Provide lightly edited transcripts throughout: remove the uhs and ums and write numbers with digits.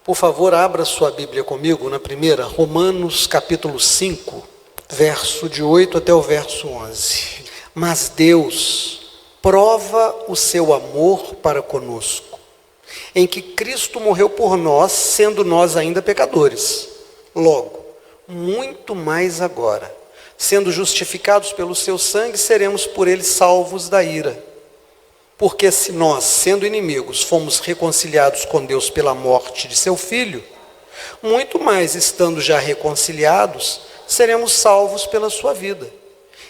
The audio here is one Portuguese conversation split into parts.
Por favor, abra sua Bíblia comigo na primeira, Romanos capítulo 5, verso de 8 até o verso 11. Mas Deus prova o seu amor para conosco, em que Cristo morreu por nós, sendo nós ainda pecadores. Logo, muito mais agora, sendo justificados pelo seu sangue, seremos por ele salvos da ira. Porque se nós, sendo inimigos, fomos reconciliados com Deus pela morte de seu Filho, muito mais, estando já reconciliados, seremos salvos pela sua vida.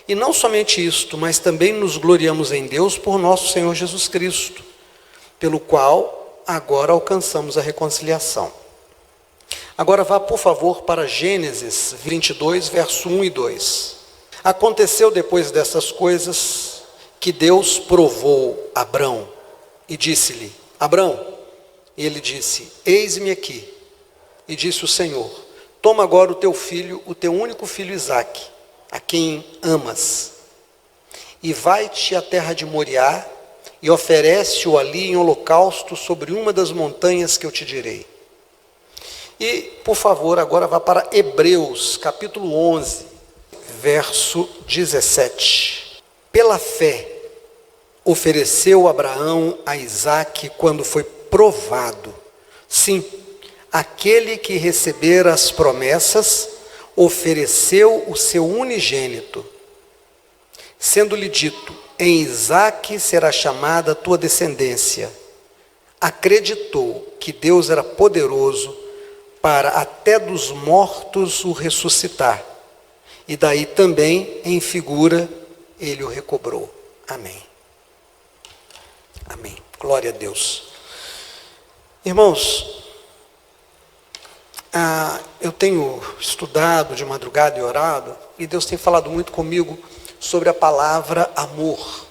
E não somente isto, mas também nos gloriamos em Deus por nosso Senhor Jesus Cristo, pelo qual agora alcançamos a reconciliação. Agora vá, por favor, para Gênesis 22, verso 1 e 2. Aconteceu depois dessas coisas que Deus provou Abrão e disse-lhe: Abrão, e ele disse: eis-me aqui. E disse o Senhor: toma agora o teu filho, o teu único filho Isaque, a quem amas, e vai-te à terra de Moriá, e oferece-o ali em holocausto sobre uma das montanhas que eu te direi. E, por favor, agora vá para Hebreus, capítulo 11, verso 17. Pela fé, ofereceu Abraão a Isaque quando foi provado. Sim, aquele que recebera as promessas, ofereceu o seu unigênito, sendo-lhe dito: em Isaque será chamada a tua descendência. Acreditou que Deus era poderoso para até dos mortos o ressuscitar, e daí também, em figura, ele o recobrou. Amém. Amém. Glória a Deus. Irmãos, eu tenho estudado de madrugada e orado, e Deus tem falado muito comigo sobre a palavra amor.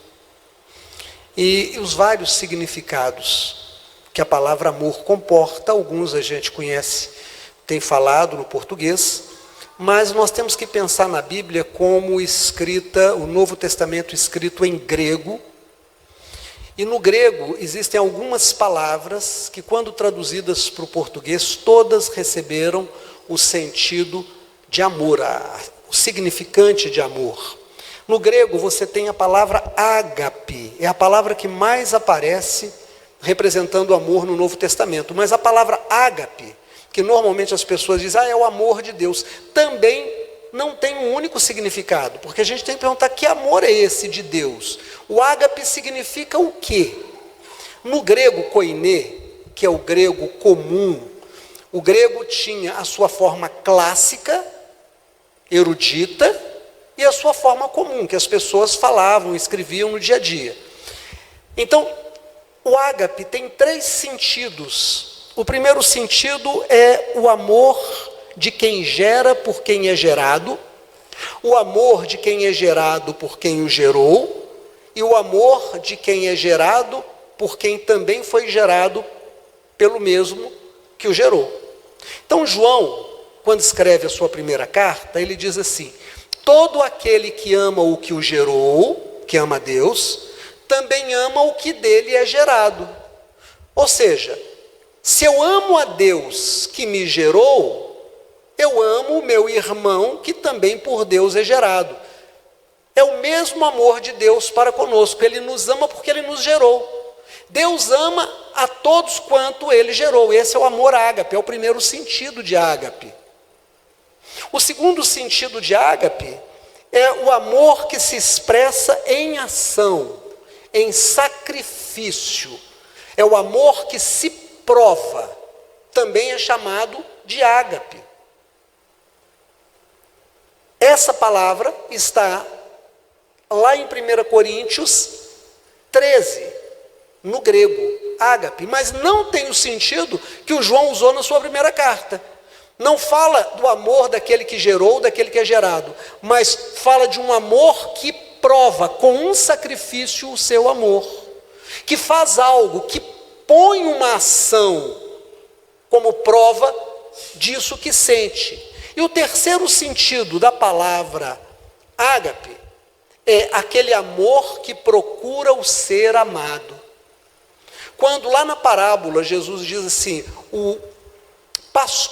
E os vários significados que a palavra amor comporta. Alguns a gente conhece, tem falado no português, mas nós temos que pensar na Bíblia como escrita, o Novo Testamento escrito em grego. E no grego existem algumas palavras que, quando traduzidas para o português, todas receberam o sentido de amor, o significante de amor. No grego você tem a palavra ágape, é a palavra que mais aparece representando o amor no Novo Testamento. Mas a palavra ágape, que normalmente as pessoas dizem, é o amor de Deus, também não tem um único significado, porque a gente tem que perguntar: que amor é esse de Deus? O ágape significa o quê? No grego koiné, que é o grego comum, o grego tinha a sua forma clássica, erudita, e a sua forma comum, que as pessoas falavam, escreviam no dia a dia. Então, o ágape tem 3 sentidos. O primeiro sentido é o amor de quem gera por quem é gerado, o amor de quem é gerado por quem o gerou, e o amor de quem é gerado por quem também foi gerado pelo mesmo que o gerou. Então João, quando escreve a sua primeira carta, ele diz assim: todo aquele que ama o que o gerou, que ama a Deus, também ama o que dele é gerado. Ou seja, se eu amo a Deus que me gerou, eu amo o meu irmão que também por Deus é gerado. É o mesmo amor de Deus para conosco. Ele nos ama porque ele nos gerou. Deus ama a todos quanto ele gerou. Esse é o amor ágape, é o primeiro sentido de ágape. O segundo sentido de ágape é o amor que se expressa em ação, em sacrifício. É o amor que se prova, também é chamado de ágape. Essa palavra está lá em 1 Coríntios 13, no grego, ágape, mas não tem o sentido que o João usou na sua primeira carta. Não fala do amor daquele que gerou, daquele que é gerado, mas fala de um amor que prova com um sacrifício o seu amor, que faz algo, que põe uma ação como prova disso que sente. E o terceiro sentido da palavra ágape é aquele amor que procura o ser amado. Quando lá na parábola Jesus diz assim: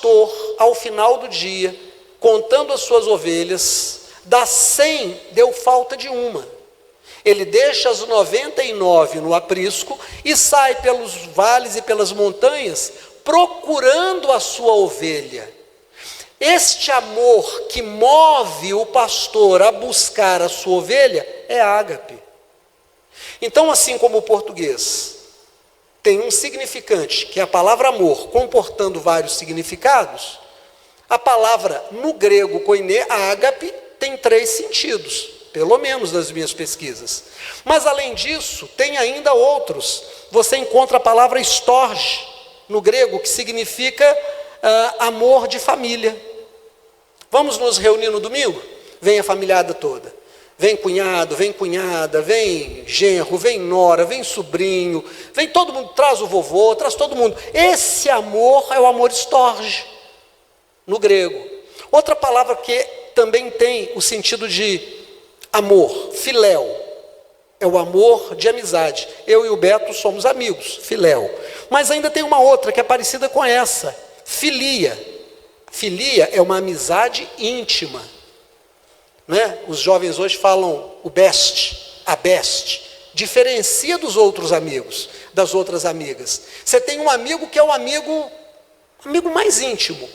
pastor, ao final do dia, contando as suas ovelhas, das 100 deu falta de uma. Ele deixa as 99 no aprisco e sai pelos vales e pelas montanhas procurando a sua ovelha. Este amor que move o pastor a buscar a sua ovelha é ágape. Então, assim como o português tem um significante, que é a palavra amor, comportando vários significados, a palavra no grego koiné, ágape, tem 3 sentidos, pelo menos nas minhas pesquisas. Mas além disso, tem ainda outros. Você encontra a palavra storge, no grego, que significa amor de família. Vamos nos reunir no domingo? Vem a familiada toda. Vem cunhado, vem cunhada, vem genro, vem nora, vem sobrinho, vem todo mundo, traz o vovô, traz todo mundo. Esse amor é o amor storge, no grego. Outra palavra que também tem o sentido de amor, filéu, é o amor de amizade. Eu e o Beto somos amigos, filéu. Mas ainda tem uma outra que é parecida com essa, filia. Filia é uma amizade íntima. Né? Os jovens hoje falam o best, a best. Diferencia dos outros amigos, das outras amigas. Você tem um amigo que é o amigo mais íntimo.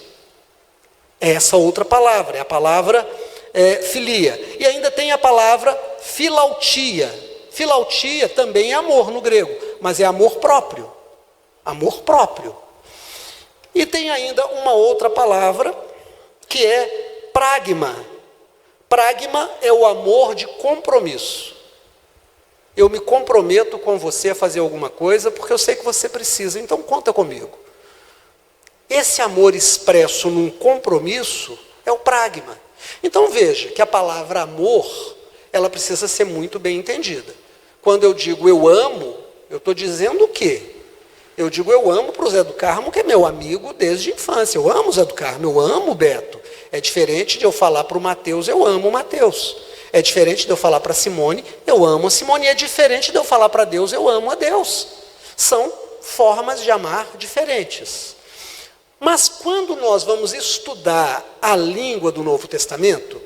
É essa outra palavra, é a palavra filia. E ainda tem a palavra filautia. Filautia também é amor no grego, mas é amor próprio. Amor próprio. E tem ainda uma outra palavra que é pragma. Pragma é o amor de compromisso. Eu me comprometo com você a fazer alguma coisa porque eu sei que você precisa, então conta comigo. Esse amor expresso num compromisso é o pragma. Então veja que a palavra amor, ela precisa ser muito bem entendida. Quando eu digo eu amo, eu estou dizendo o quê? Eu digo eu amo para o Zé do Carmo, que é meu amigo desde a infância. Eu amo o Zé do Carmo, eu amo o Beto. É diferente de eu falar para o Mateus, eu amo o Mateus. É diferente de eu falar para a Simone, eu amo a Simone. É diferente de eu falar para Deus, eu amo a Deus. São formas de amar diferentes. Mas quando nós vamos estudar a língua do Novo Testamento,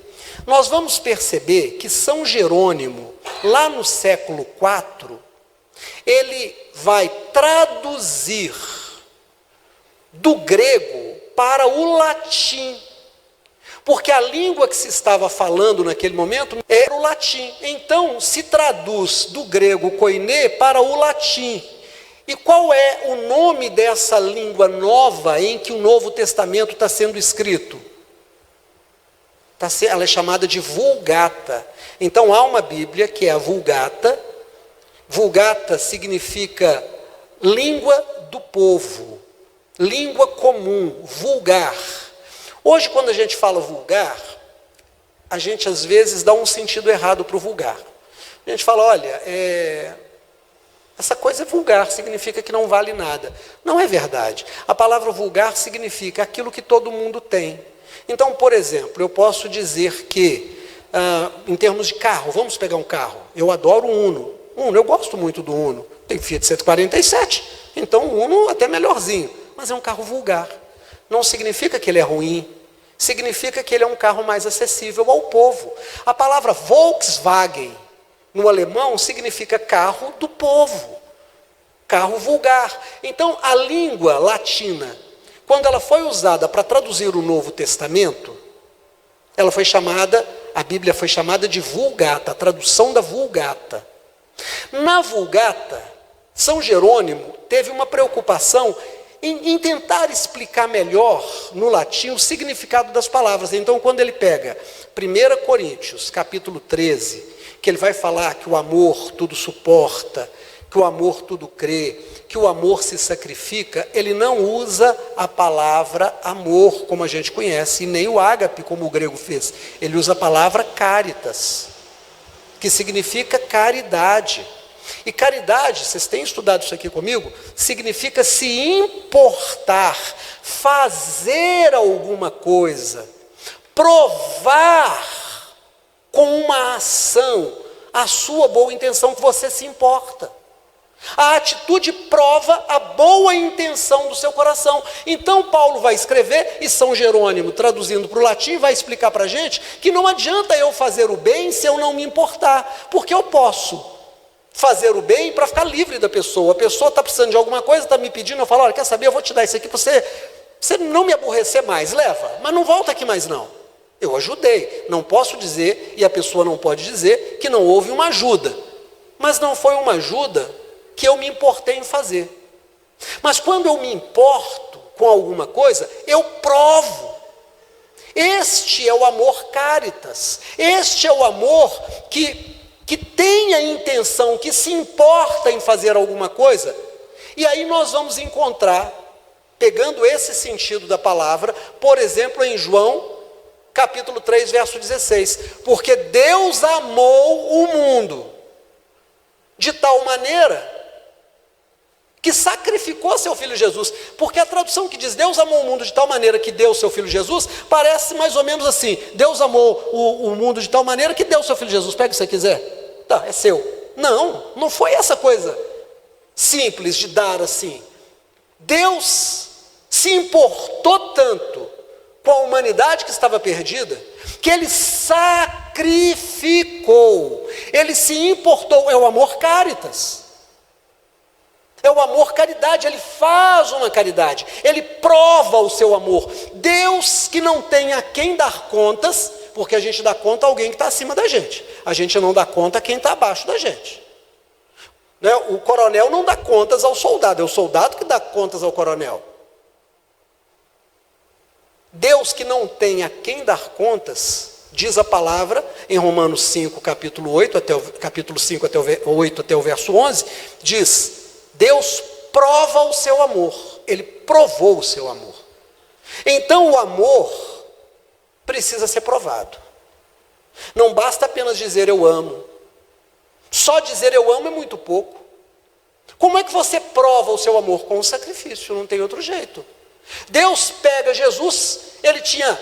nós vamos perceber que São Jerônimo, lá no século IV, ele vai traduzir do grego para o latim. Porque a língua que se estava falando naquele momento era o latim. Então, se traduz do grego koiné para o latim. E qual é o nome dessa língua nova em que o Novo Testamento está sendo escrito? Ela é chamada de Vulgata. Então, há uma Bíblia que é a Vulgata. Vulgata significa língua do povo, língua comum, vulgar. Hoje, quando a gente fala vulgar, a gente às vezes dá um sentido errado para o vulgar. A gente fala, olha, essa coisa é vulgar, significa que não vale nada. Não é verdade. A palavra vulgar significa aquilo que todo mundo tem. Então, por exemplo, eu posso dizer que, em termos de carro, vamos pegar um carro. Eu adoro o Uno. Eu gosto muito do Uno. Tem Fiat 147, então o Uno até melhorzinho. Mas é um carro vulgar. Não significa que ele é ruim. Significa que ele é um carro mais acessível ao povo. A palavra Volkswagen, no alemão, significa carro do povo. Carro vulgar. Então, a língua latina, quando ela foi usada para traduzir o Novo Testamento, a Bíblia foi chamada de Vulgata, a tradução da Vulgata. Na Vulgata, São Jerônimo teve uma preocupação em tentar explicar melhor no latim o significado das palavras. Então, quando ele pega 1 Coríntios, capítulo 13, que ele vai falar que o amor tudo suporta, que o amor tudo crê, que o amor se sacrifica, ele não usa a palavra amor, como a gente conhece, e nem o ágape, como o grego fez. Ele usa a palavra caritas, que significa caridade. E caridade, vocês têm estudado isso aqui comigo, significa se importar, fazer alguma coisa, provar com uma ação a sua boa intenção que você se importa. A atitude prova a boa intenção do seu coração. Então Paulo vai escrever, e São Jerônimo, traduzindo para o latim, vai explicar para a gente que não adianta eu fazer o bem se eu não me importar, porque eu posso fazer o bem para ficar livre da pessoa. A pessoa está precisando de alguma coisa, está me pedindo, eu falo, olha, quer saber, eu vou te dar isso aqui para você não me aborrecer mais, leva, mas não volta aqui mais não. Eu ajudei, não posso dizer, e a pessoa não pode dizer, que não houve uma ajuda, mas não foi uma ajuda que eu me importei em fazer. Mas quando eu me importo com alguma coisa, eu provo. Este é o amor caritas. Este é o amor que tem a intenção, que se importa em fazer alguma coisa. E aí nós vamos encontrar, pegando esse sentido da palavra, por exemplo, em João, capítulo 3, verso 16. Porque Deus amou o mundo de tal maneira que sacrificou seu Filho Jesus. Porque a tradução que diz Deus amou o mundo de tal maneira que deu seu Filho Jesus, parece mais ou menos assim, Deus amou o mundo de tal maneira que deu seu Filho Jesus, pega o que você quiser, tá, é seu. Não foi essa coisa simples de dar assim. Deus se importou tanto com a humanidade que estava perdida, que Ele sacrificou, Ele se importou, é o amor caritas. É o amor caridade, Ele faz uma caridade, Ele prova o seu amor. Deus que não tem a quem dar contas, porque a gente dá conta a alguém que está acima da gente, a gente não dá conta a quem está abaixo da gente. Né? O coronel não dá contas ao soldado, é o soldado que dá contas ao coronel. Deus que não tem a quem dar contas, diz a palavra em Romanos 5, capítulo 5 até o 8 até o verso 11, diz: Deus prova o seu amor, Ele provou o seu amor. Então o amor precisa ser provado. Não basta apenas dizer eu amo. Só dizer eu amo é muito pouco. Como é que você prova o seu amor? Com o sacrifício, não tem outro jeito. Deus pega Jesus, Ele tinha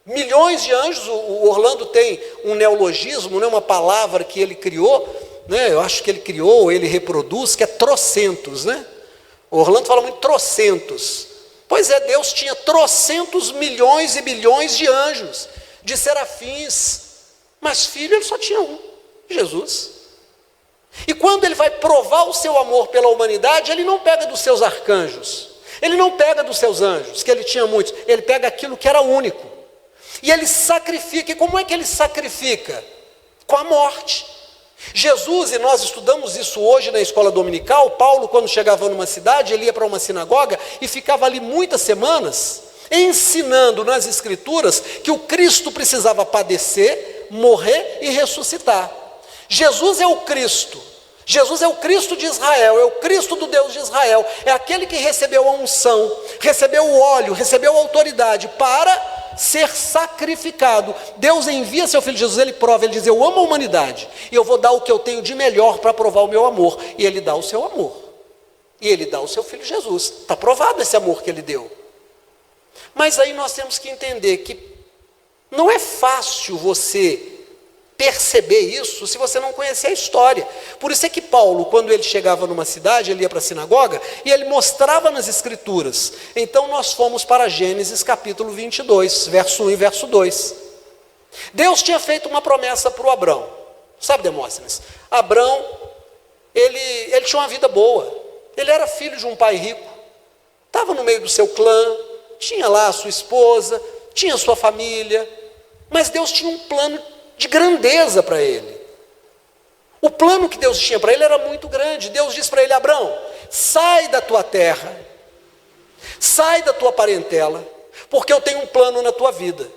milhões de anjos, o Orlando tem um neologismo, né, uma palavra que ele criou, né, eu acho que ele criou, ele reproduz, que é trocentos, né? O Orlando fala muito trocentos. Pois é, Deus tinha trocentos milhões e bilhões de anjos, de serafins, mas filho ele só tinha um, Jesus. E quando ele vai provar o seu amor pela humanidade, ele não pega dos seus arcanjos, ele não pega dos seus anjos, que ele tinha muitos, ele pega aquilo que era único, e ele sacrifica. E como é que ele sacrifica? Com a morte. Jesus, e nós estudamos isso hoje na escola dominical, Paulo, quando chegava numa cidade, ele ia para uma sinagoga e ficava ali muitas semanas, ensinando nas escrituras que o Cristo precisava padecer, morrer e ressuscitar. Jesus é o Cristo. Jesus é o Cristo de Israel, é o Cristo do Deus de Israel, é aquele que recebeu a unção, recebeu o óleo, recebeu a autoridade para ser sacrificado. Deus envia seu Filho Jesus, Ele prova, Ele diz, eu amo a humanidade, e eu vou dar o que eu tenho de melhor para provar o meu amor, e Ele dá o seu amor, e Ele dá o seu Filho Jesus, está provado esse amor que Ele deu. Mas aí nós temos que entender que não é fácil você perceber isso se você não conhecer a história. Por isso é que Paulo, quando ele chegava numa cidade, ele ia para a sinagoga e ele mostrava nas escrituras. Então nós fomos para Gênesis capítulo 22, verso 1 e verso 2. Deus tinha feito uma promessa para o Abrão. Sabe, Demóstenes? Abrão, ele tinha uma vida boa. Ele era filho de um pai rico, estava no meio do seu clã, tinha lá a sua esposa, tinha a sua família, mas Deus tinha um plano de grandeza para ele. O plano que Deus tinha para ele era muito grande. Deus disse para ele: Abrão, sai da tua terra, sai da tua parentela, porque eu tenho um plano na tua vida,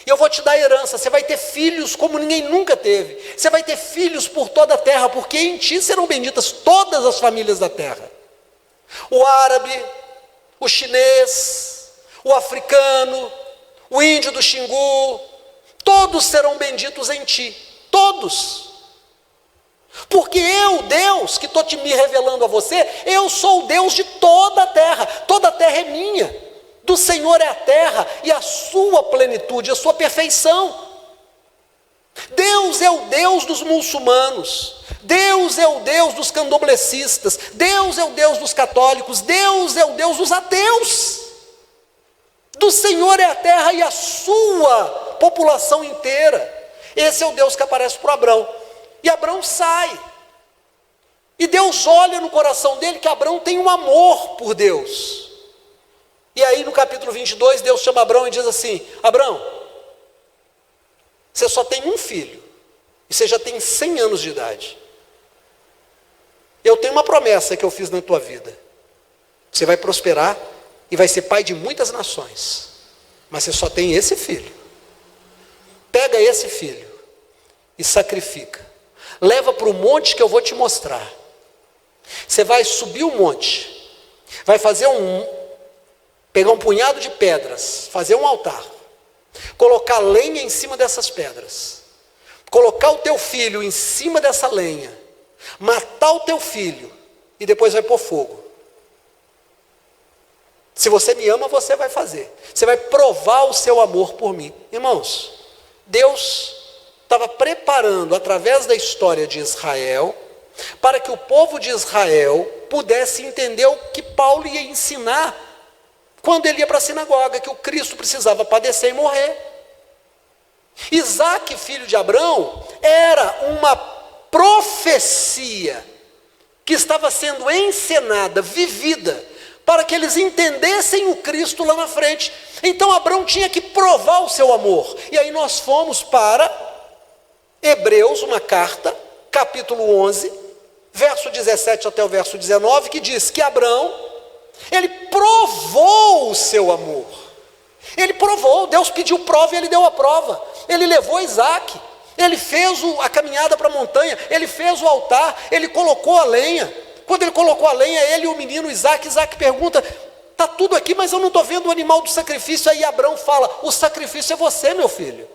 e eu vou te dar herança. Você vai ter filhos como ninguém nunca teve, você vai ter filhos por toda a terra, porque em ti serão benditas todas as famílias da terra. O árabe, o chinês, o africano, o índio do Xingu, todos serão benditos em ti, todos. Porque eu, Deus, que estou me revelando a você, eu sou o Deus de toda a terra é minha, do Senhor é a terra e a sua plenitude, a sua perfeição. Deus é o Deus dos muçulmanos, Deus é o Deus dos candomblecistas, Deus é o Deus dos católicos, Deus é o Deus dos ateus. Do Senhor é a terra e a sua população inteira. Esse é o Deus que aparece para Abrão. E Abrão sai. E Deus olha no coração dele que Abrão tem um amor por Deus. E aí no capítulo 22, Deus chama Abrão e diz assim: Abrão, você só tem um filho, e você já tem 100 anos de idade. Eu tenho uma promessa que eu fiz na tua vida. Você vai prosperar e vai ser pai de muitas nações. Mas você só tem esse filho. Pega esse filho e sacrifica. Leva para o monte que eu vou te mostrar. Você vai subir o monte. Vai pegar um punhado de pedras, fazer um altar. Colocar lenha em cima dessas pedras. Colocar o teu filho em cima dessa lenha. Matar o teu filho. E depois vai pôr fogo. Se você me ama, você vai fazer. Você vai provar o seu amor por mim. Irmãos, Deus estava preparando, através da história de Israel, para que o povo de Israel pudesse entender o que Paulo ia ensinar quando ele ia para a sinagoga, que o Cristo precisava padecer e morrer. Isaque, filho de Abrão, era uma profecia que estava sendo encenada, vivida, para que eles entendessem o Cristo lá na frente. Então Abrão tinha que provar o seu amor. E aí nós fomos para Hebreus, uma carta, capítulo 11, verso 17 até o verso 19, que diz que Abrão, ele provou o seu amor. Ele provou, Deus pediu prova e ele deu a prova. Ele levou Isaque, ele fez a caminhada para a montanha, ele fez o altar, ele colocou a lenha. Quando ele colocou a lenha, ele e o menino Isaque pergunta: está tudo aqui, mas eu não estou vendo o animal do sacrifício. Aí Abrão fala: o sacrifício é você, meu filho.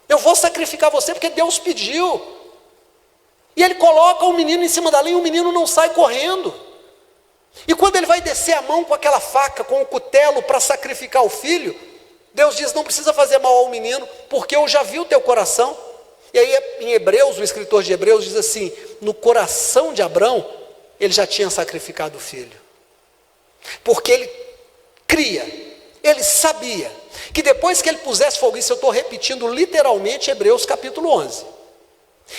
Eu vou sacrificar você porque Deus pediu. E ele coloca o menino em cima da lenha e o menino não sai correndo. E quando ele vai descer a mão com aquela faca, com o cutelo para sacrificar o filho, Deus diz: não precisa fazer mal ao menino, porque eu já vi o teu coração. E aí em Hebreus, o escritor de Hebreus diz assim: no coração de Abrão, ele já tinha sacrificado o filho. Porque ele cria, ele sabia, que depois que ele pusesse fogo, isso eu estou repetindo literalmente Hebreus capítulo 11.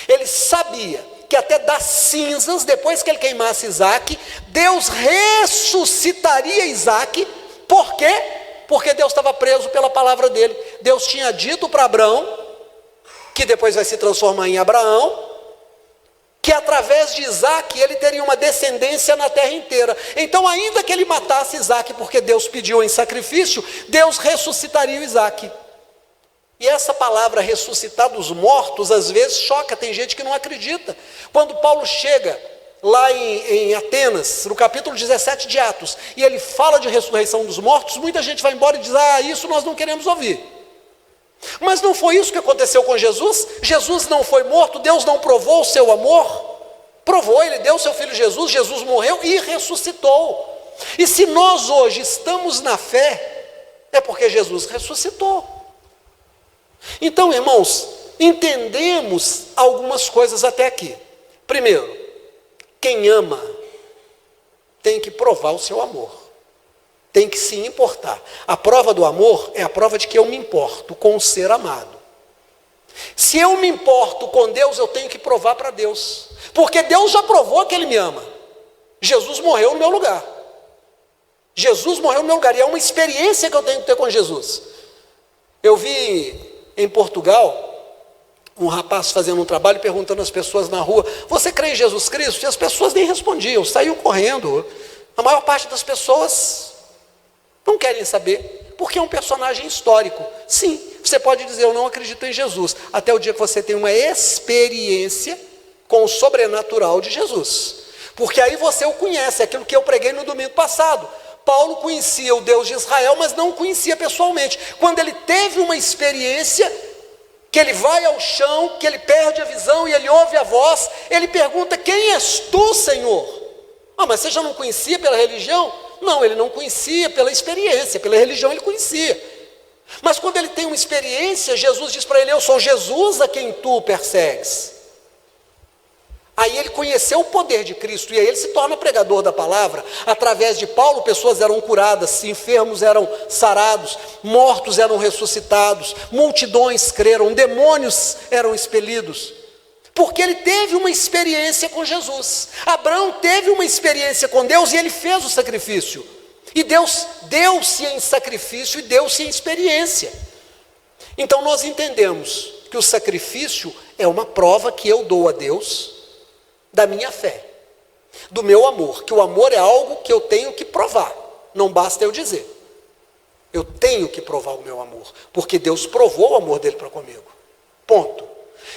Ele sabia que até das cinzas, depois que ele queimasse Isaque, Deus ressuscitaria Isaque. Por quê? Porque Deus estava preso pela palavra dele. Deus tinha dito para Abrão, que depois vai se transformar em Abraão, que através de Isaque ele teria uma descendência na terra inteira. Então, ainda que ele matasse Isaque, porque Deus pediu em sacrifício, Deus ressuscitaria o Isaque. E essa palavra ressuscitar dos mortos, às vezes choca, tem gente que não acredita. Quando Paulo chega lá em Atenas, no capítulo 17 de Atos, e ele fala de ressurreição dos mortos, muita gente vai embora e diz: ah, isso nós não queremos ouvir. Mas não foi isso que aconteceu com Jesus? Jesus não foi morto, Deus não provou o seu amor? Provou, ele deu o seu filho Jesus, Jesus morreu e ressuscitou. E se nós hoje estamos na fé, é porque Jesus ressuscitou. Então, irmãos, entendemos algumas coisas até aqui. Primeiro, quem ama tem que provar o seu amor, tem que se importar. A prova do amor é a prova de que eu me importo com o ser amado. Se eu me importo com Deus, eu tenho que provar para Deus, porque Deus já provou que Ele me ama. Jesus morreu no meu lugar. Jesus morreu no meu lugar, e é uma experiência que eu tenho que ter com Jesus. Eu vi em Portugal um rapaz fazendo um trabalho, perguntando às pessoas na rua: você crê em Jesus Cristo? E as pessoas nem respondiam, saíam correndo. A maior parte das pessoas não querem saber, porque é um personagem histórico. Sim, você pode dizer: eu não acredito em Jesus, até o dia que você tem uma experiência com o sobrenatural de Jesus, porque aí você o conhece, aquilo que eu preguei no domingo passado. Paulo conhecia o Deus de Israel, mas não o conhecia pessoalmente. Quando ele teve uma experiência, que ele vai ao chão, que ele perde a visão e ele ouve a voz, ele pergunta: quem és tu, Senhor? Ah, mas você já não conhecia pela religião? Não, ele não conhecia pela experiência, pela religião ele conhecia. Mas quando ele tem uma experiência, Jesus diz para ele: eu sou Jesus a quem tu persegues. Aí ele conheceu o poder de Cristo, e aí ele se torna pregador da palavra. Através de Paulo, pessoas eram curadas, enfermos eram sarados, mortos eram ressuscitados, multidões creram, demônios eram expelidos. Porque ele teve uma experiência com Jesus. Abraão teve uma experiência com Deus e ele fez o sacrifício. E Deus deu-se em sacrifício e deu-se em experiência. Então nós entendemos que o sacrifício é uma prova que eu dou a Deus da minha fé, do meu amor, que o amor é algo que eu tenho que provar, não basta eu dizer, eu tenho que provar o meu amor, porque Deus provou o amor dele para comigo, ponto.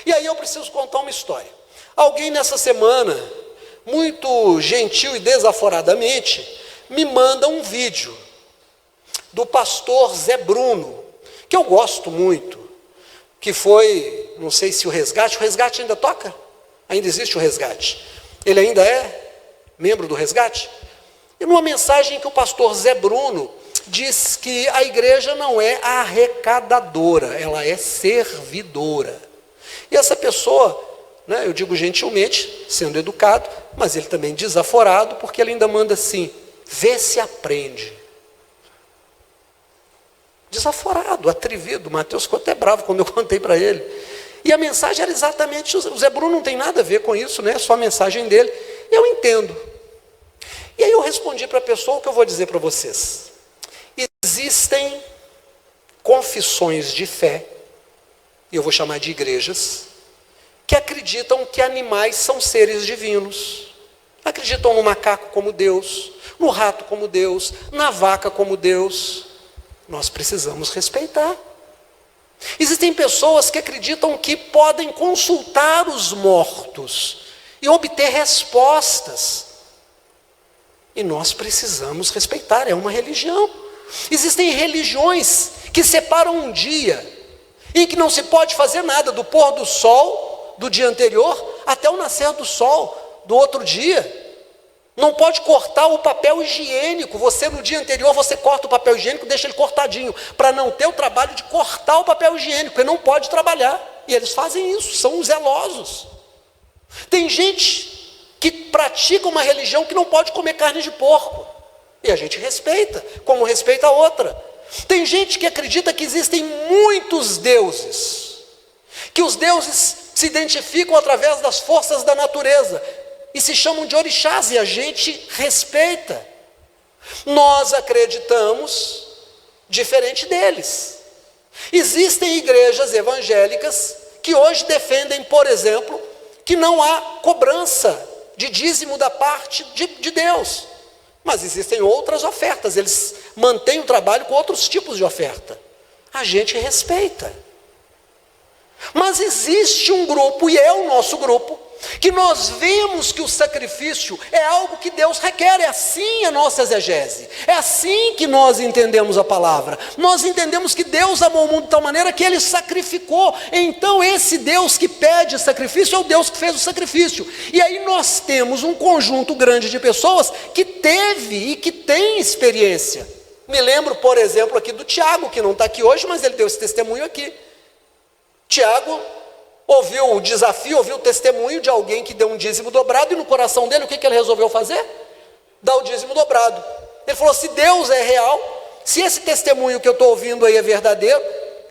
E aí eu preciso contar uma história. Alguém nessa semana, muito gentil e desaforadamente, me manda um vídeo do pastor Zé Bruno, que eu gosto muito, que foi, não sei se o Resgate ainda toca? Ainda existe o Resgate. Ele ainda é membro do Resgate? E numa mensagem que o pastor Zé Bruno diz que a igreja não é arrecadadora, ela é servidora. E essa pessoa, né, eu digo gentilmente, sendo educado, mas ele também desaforado, porque ele ainda manda assim: vê se aprende. Desaforado, atrevido. Mateus ficou até bravo quando eu contei para ele. E a mensagem era exatamente, o Zé Bruno não tem nada a ver com isso, né? Só a mensagem dele. Eu entendo. E aí eu respondi para a pessoa o que eu vou dizer para vocês. Existem confissões de fé, e eu vou chamar de igrejas, que acreditam que animais são seres divinos. Acreditam no macaco como Deus, no rato como Deus, na vaca como Deus. Nós precisamos respeitar. Existem pessoas que acreditam que podem consultar os mortos e obter respostas. E nós precisamos respeitar, é uma religião. Existem religiões que separam um dia em que não se pode fazer nada, do pôr do sol do dia anterior até o nascer do sol do outro dia. Não pode cortar o papel higiênico. Você no dia anterior, você corta o papel higiênico, deixa ele cortadinho, para não ter o trabalho de cortar o papel higiênico, porque não pode trabalhar. E eles fazem isso, são zelosos. Tem gente que pratica uma religião que não pode comer carne de porco. E a gente respeita, como respeita a outra. Tem gente que acredita que existem muitos deuses, que os deuses se identificam através das forças da natureza, e se chamam de orixás, e a gente respeita. Nós acreditamos diferente deles. Existem igrejas evangélicas que hoje defendem, por exemplo, que não há cobrança de dízimo da parte de Deus. Mas existem outras ofertas, eles mantêm o trabalho com outros tipos de oferta. A gente respeita. Mas existe um grupo, e é o nosso grupo, que nós vemos que o sacrifício é algo que Deus requer. É assim a nossa exegese, é assim que nós entendemos a palavra. Nós entendemos que Deus amou o mundo de tal maneira que Ele sacrificou. Então esse Deus que pede sacrifício é o Deus que fez o sacrifício. E aí nós temos um conjunto grande de pessoas que teve e que tem experiência. Me lembro, por exemplo, aqui do Tiago, que não está aqui hoje, mas ele deu esse testemunho aqui. Tiago ouviu o desafio, ouviu o testemunho de alguém que deu um dízimo dobrado, e no coração dele, o que ele resolveu fazer? Dar o dízimo dobrado. Ele falou: se Deus é real, se esse testemunho que eu estou ouvindo aí é verdadeiro,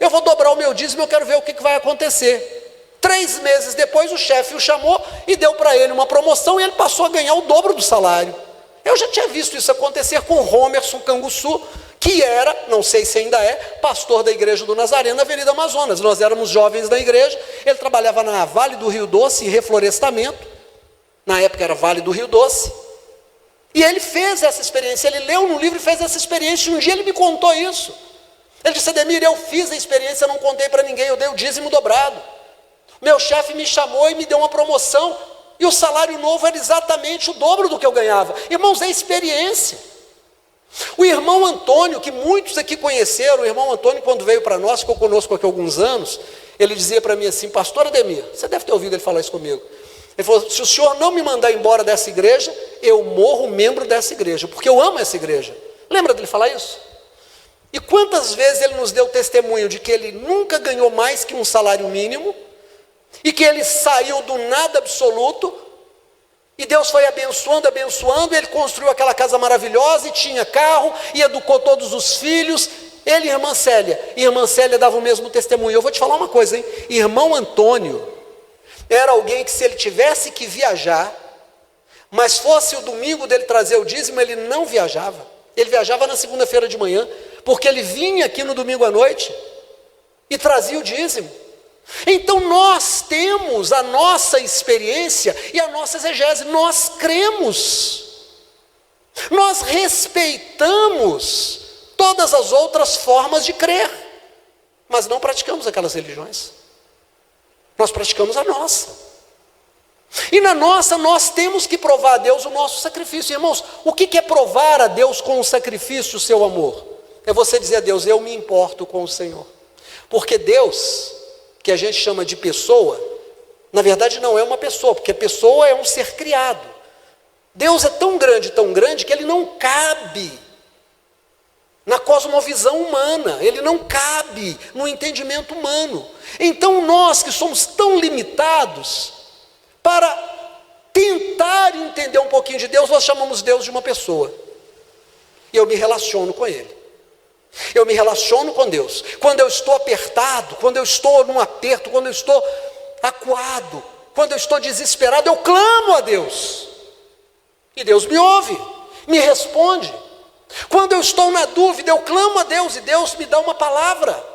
eu vou dobrar o meu dízimo, eu quero ver o que vai acontecer. 3 meses depois, o chefe o chamou e deu para ele uma promoção, e ele passou a ganhar o dobro do salário. Eu já tinha visto isso acontecer com Romerson Canguçu, que era, não sei se ainda é, pastor da igreja do Nazareno na Avenida Amazonas. Nós éramos jovens da igreja, ele trabalhava na Vale do Rio Doce, em reflorestamento, na época era Vale do Rio Doce, e ele fez essa experiência, ele leu no livro e fez essa experiência, e um dia ele me contou isso. Ele disse: Ademir, eu fiz a experiência, eu não contei para ninguém, eu dei o dízimo dobrado. Meu chefe me chamou e me deu uma promoção, e o salário novo era exatamente o dobro do que eu ganhava. Irmãos, é experiência. O irmão Antônio, que muitos aqui conheceram, o irmão Antônio, quando veio para nós, ficou conosco aqui há alguns anos, ele dizia para mim assim: pastor Ademir, você deve ter ouvido ele falar isso comigo. Ele falou: se o senhor não me mandar embora dessa igreja, eu morro membro dessa igreja, porque eu amo essa igreja. Lembra dele falar isso? E quantas vezes ele nos deu testemunho de que ele nunca ganhou mais que um salário mínimo, e que ele saiu do nada absoluto, e Deus foi abençoando, abençoando, ele construiu aquela casa maravilhosa, e tinha carro, e educou todos os filhos, ele e irmã Célia dava o mesmo testemunho. Eu vou te falar uma coisa, hein? Irmão Antônio era alguém que, se ele tivesse que viajar, mas fosse o domingo dele trazer o dízimo, ele não viajava. Ele viajava na segunda-feira de manhã, porque ele vinha aqui no domingo à noite e trazia o dízimo. Então nós temos a nossa experiência e a nossa exegese, nós cremos, nós respeitamos todas as outras formas de crer, mas não praticamos aquelas religiões, nós praticamos a nossa. E na nossa nós temos que provar a Deus o nosso sacrifício. Irmãos, o que é provar a Deus com o sacrifício o seu amor? É você dizer a Deus: eu me importo com o Senhor. Porque Deus, que a gente chama de pessoa, na verdade não é uma pessoa, porque a pessoa é um ser criado. Deus é tão grande, que ele não cabe na cosmovisão humana, ele não cabe no entendimento humano. Então nós que somos tão limitados, para tentar entender um pouquinho de Deus, nós chamamos Deus de uma pessoa. E eu me relaciono com Ele. Eu me relaciono com Deus. Quando eu estou apertado, quando eu estou num aperto, quando eu estou acuado, quando eu estou desesperado, eu clamo a Deus. E Deus me ouve, me responde. Quando eu estou na dúvida, eu clamo a Deus e Deus me dá uma palavra.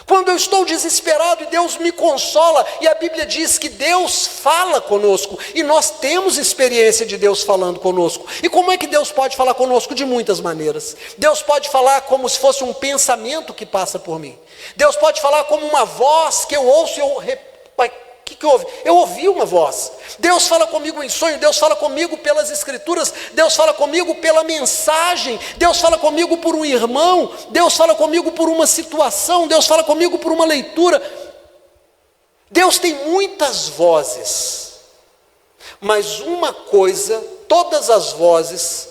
Quando eu estou desesperado, e Deus me consola, e a Bíblia diz que Deus fala conosco, e nós temos experiência de Deus falando conosco. E como é que Deus pode falar conosco? De muitas maneiras. Deus pode falar como se fosse um pensamento que passa por mim. Deus pode falar como uma voz que eu ouço e o que houve? Eu ouvi uma voz. Deus fala comigo em sonho, Deus fala comigo pelas escrituras, Deus fala comigo pela mensagem, Deus fala comigo por um irmão, Deus fala comigo por uma situação, Deus fala comigo por uma leitura. Deus tem muitas vozes, mas uma coisa, todas as vozes,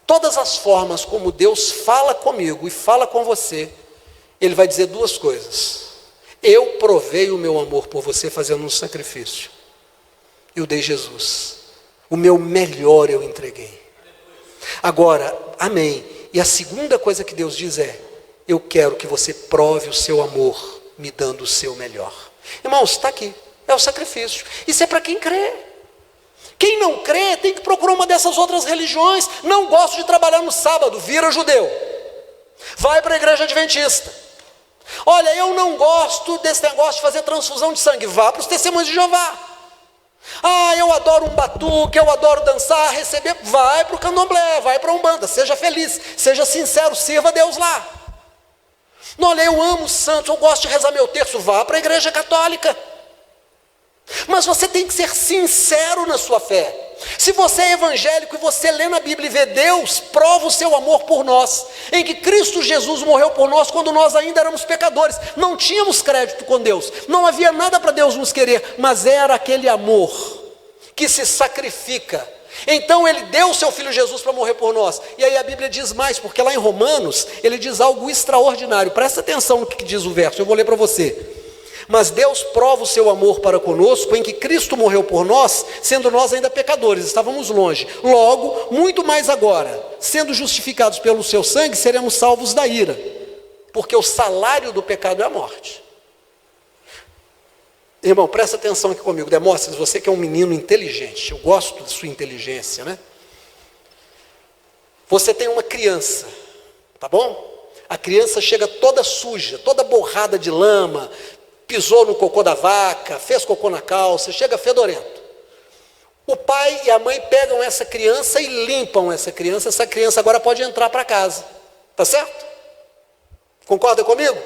todas as formas como Deus fala comigo e fala com você, Ele vai dizer duas coisas: eu provei o meu amor por você fazendo um sacrifício. Eu dei Jesus. O meu melhor eu entreguei. Agora, amém. E a segunda coisa que Deus diz é: eu quero que você prove o seu amor me dando o seu melhor. Irmãos, está aqui. É o sacrifício. Isso é para quem crê. Quem não crê tem que procurar uma dessas outras religiões. Não gosto de trabalhar no sábado, vira judeu. Vai para a igreja adventista. Olha, eu não gosto desse negócio de fazer transfusão de sangue. Vá para os testemunhos de Jeová. Ah, eu adoro um batuque, eu adoro dançar, receber. Vai para o candomblé, vai para a Umbanda. Seja feliz, seja sincero, sirva a Deus lá. Não, olha, eu amo os santos, eu gosto de rezar meu terço. Vá para a igreja católica. Mas você tem que ser sincero na sua fé. Se você é evangélico e você lê na Bíblia e vê Deus, prova o seu amor por nós, em que Cristo Jesus morreu por nós quando nós ainda éramos pecadores, não tínhamos crédito com Deus, não havia nada para Deus nos querer, mas era aquele amor que se sacrifica. Então Ele deu o seu Filho Jesus para morrer por nós. E aí a Bíblia diz mais, porque lá em Romanos, Ele diz algo extraordinário. Presta atenção no que diz o verso, eu vou ler para você. Mas Deus prova o seu amor para conosco em que Cristo morreu por nós, sendo nós ainda pecadores, estávamos longe. Logo, muito mais agora, sendo justificados pelo seu sangue, seremos salvos da ira. Porque o salário do pecado é a morte. Irmão, presta atenção aqui comigo. Demóstenes, você que é um menino inteligente, eu gosto da sua inteligência, né? Você tem uma criança, tá bom? A criança chega toda suja, toda borrada de lama, pisou no cocô da vaca, fez cocô na calça, chega fedorento. O pai e a mãe pegam essa criança e limpam essa criança agora pode entrar para casa. Tá certo? Concorda comigo?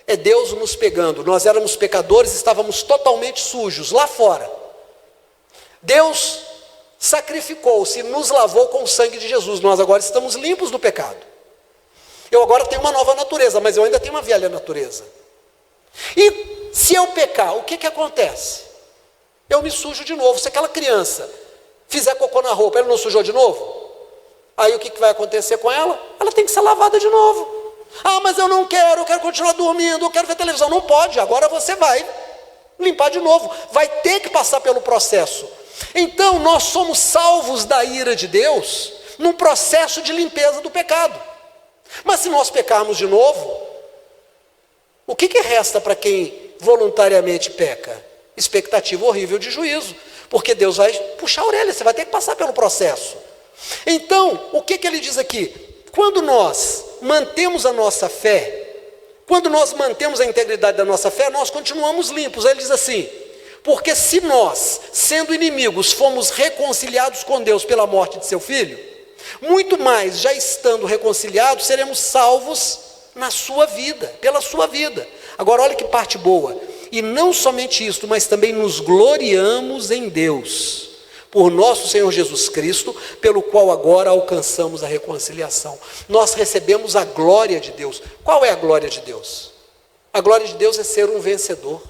É Deus nos pegando. Nós éramos pecadores, estávamos totalmente sujos lá fora. Deus sacrificou-se, nos lavou com o sangue de Jesus. Nós agora estamos limpos do pecado. Eu agora tenho uma nova natureza, mas eu ainda tenho uma velha natureza. E se eu pecar, o que acontece? Eu me sujo de novo. Se aquela criança fizer cocô na roupa, ela não sujou de novo? Aí o que vai acontecer com ela? Ela tem que ser lavada de novo. Ah, mas eu não quero, eu quero continuar dormindo, eu quero ver televisão. Não pode, agora você vai limpar de novo. Vai ter que passar pelo processo. Então, nós somos salvos da ira de Deus num processo de limpeza do pecado. Mas se nós pecarmos de novo, o que resta para quem voluntariamente peca? Expectativa horrível de juízo. Porque Deus vai puxar a orelha, você vai ter que passar pelo processo. Então, o que ele diz aqui? Quando nós mantemos a nossa fé, quando nós mantemos a integridade da nossa fé, nós continuamos limpos. Aí ele diz assim: porque se nós, sendo inimigos, fomos reconciliados com Deus pela morte de seu Filho, muito mais, já estando reconciliados, seremos salvos na sua vida, pela sua vida. Agora olha que parte boa. E não somente isto, mas também nos gloriamos em Deus, por nosso Senhor Jesus Cristo, pelo qual agora alcançamos a reconciliação. Nós recebemos a glória de Deus. Qual é a glória de Deus? A glória de Deus é ser um vencedor.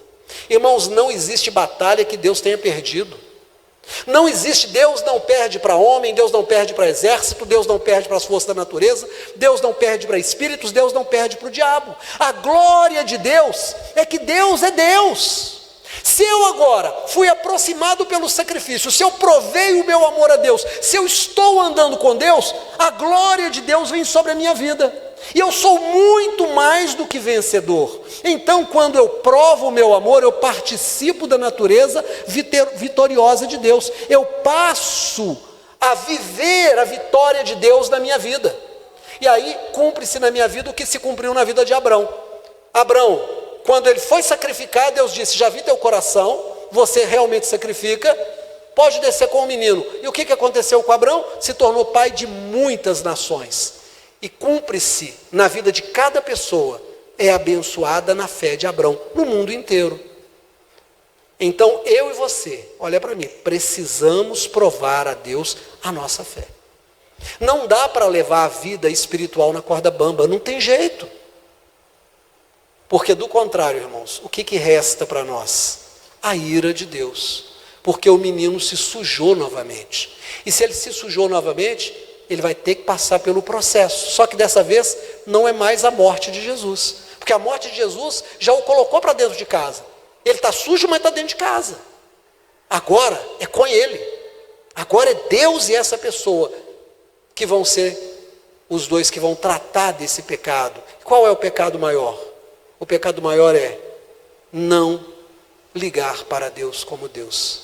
Irmãos, não existe batalha que Deus tenha perdido. Não existe, Deus não perde para homem, Deus não perde para exército, Deus não perde para as forças da natureza, Deus não perde para espíritos, Deus não perde para o diabo. A glória de Deus é que Deus é Deus. Se eu agora fui aproximado pelo sacrifício, se eu provei o meu amor a Deus, se eu estou andando com Deus, a glória de Deus vem sobre a minha vida. E eu sou muito mais do que vencedor. Então, quando eu provo o meu amor, eu participo da natureza vitoriosa de Deus. Eu passo a viver a vitória de Deus na minha vida. E aí, cumpre-se na minha vida o que se cumpriu na vida de Abrão. Abrão, quando ele foi sacrificar, Deus disse: já vi teu coração, você realmente sacrifica, pode descer com o menino. E o que aconteceu com Abrão? Se tornou pai de muitas nações. E cumpre-se na vida de cada pessoa, é abençoada na fé de Abrão, no mundo inteiro. Então eu e você, olha para mim, precisamos provar a Deus a nossa fé. Não dá para levar a vida espiritual na corda bamba, não tem jeito. Porque do contrário, irmãos, o que resta para nós? A ira de Deus. Porque o menino se sujou novamente. E se ele se sujou novamente, ele vai ter que passar pelo processo. Só que dessa vez não é mais a morte de Jesus. Porque a morte de Jesus já o colocou para dentro de casa. Ele está sujo, mas está dentro de casa. Agora é com ele. Agora é Deus e essa pessoa que vão ser os dois que vão tratar desse pecado. Qual é o pecado maior? O pecado maior é não ligar para Deus como Deus.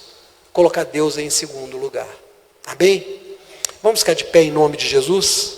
Colocar Deus em segundo lugar. Amém? Vamos ficar de pé em nome de Jesus?